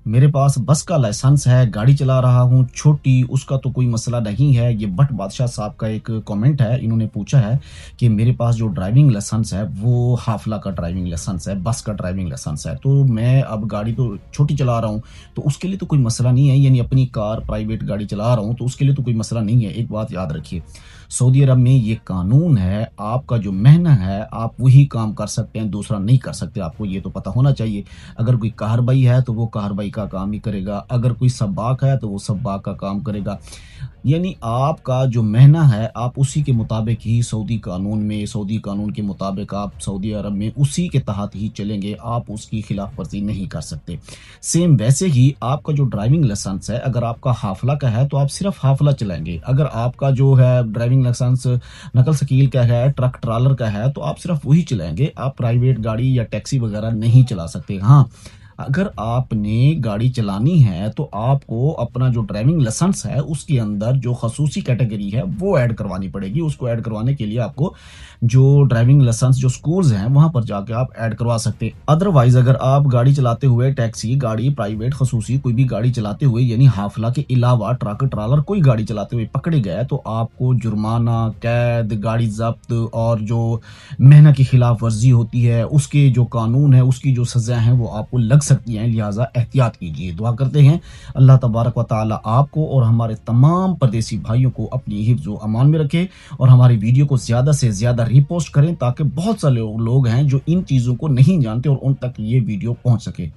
मेरे पास बस का लाइसेंस है, गाड़ी चला रहा हूँ छोटी, उसका तो कोई मसला नहीं है। ये भट्ट बादशाह साहब का एक कमेंट है, इन्होंने पूछा है कि मेरे पास जो ड्राइविंग लाइसेंस है, वो हाफला का ड्राइविंग लाइसेंस है, बस का ड्राइविंग लाइसेंस है। तो मैं अब गाड़ी तो छोटी चला रहा हूँ, तो उसके लिए तो कोई मसला नहीं है, यानी अपनी कार, प्राइवेट गाड़ी चला रहा हूँ, तो उसके लिए तो कोई मसला नहीं है। एक बात याद रखिए, सऊदी अरब में ये कानून है, आपका जो मेहनत है, आप वही काम कर सकते हैं, दूसरा नहीं कर सकते। आपको ये तो पता होना चाहिए। अगर कोई कहरबाई है तो वो कहरबाई का काम ही करेगा, अगर कोई सब्बाक है तो वो सब्बाक का काम करेगा। यानी आपका जो मेहनत है, आप उसी के मुताबिक ही सऊदी कानून के मुताबिक आप सऊदी अरब में उसी के तहत ही चलेंगे, आप उसकी खिलाफ वर्जी नहीं कर सकते। सेम वैसे ही आपका जो ड्राइविंग लाइसेंस है, अगर आपका हाफला का है तो आप सिर्फ हाफला चलाएंगे। अगर आपका जो है ड्राइविंग लाइसेंस नकल शकील का है, ट्रक ट्रालर का है, तो आप सिर्फ वही चलाएंगे, आप प्राइवेट गाड़ी या टैक्सी वगैरह नहीं चला सकते। हाँ, अगर आपने गाड़ी चलानी है तो आपको अपना जो ड्राइविंग लाइसेंस है उसके अंदर जो खसूसी कैटेगरी है वो ऐड करवानी पड़ेगी। उसको ऐड करवाने के लिए आपको जो ड्राइविंग लाइसेंस जो स्कूल्स हैं वहां पर जाके आप ऐड करवा सकते हैं। अदरवाइज अगर आप गाड़ी चलाते हुए टैक्सी गाड़ी, प्राइवेट खसूसी कोई भी गाड़ी चलाते हुए, यानी हाफला के अलावा ट्रक ट्रालर कोई गाड़ी चलाते हुए पकड़े गए, तो आपको जुर्माना, कैद, गाड़ी जब्त और जो मेहनत की खिलाफ वर्जी होती है, उसके जो कानून है, उसकी जो सज़ा है वो आपको लग सकती हैं। लिहाजा एहतियात कीजिए। दुआ करते हैं अल्लाह तबारक व ताला आपको और हमारे तमाम परदेसी भाइयों को अपनी हिफ्ज़ व अमान में रखे, और हमारी वीडियो को ज़्यादा से ज़्यादा रीपोस्ट करें ताकि बहुत सारे लोग हैं जो इन चीज़ों को नहीं जानते और उन तक ये वीडियो पहुंच सके।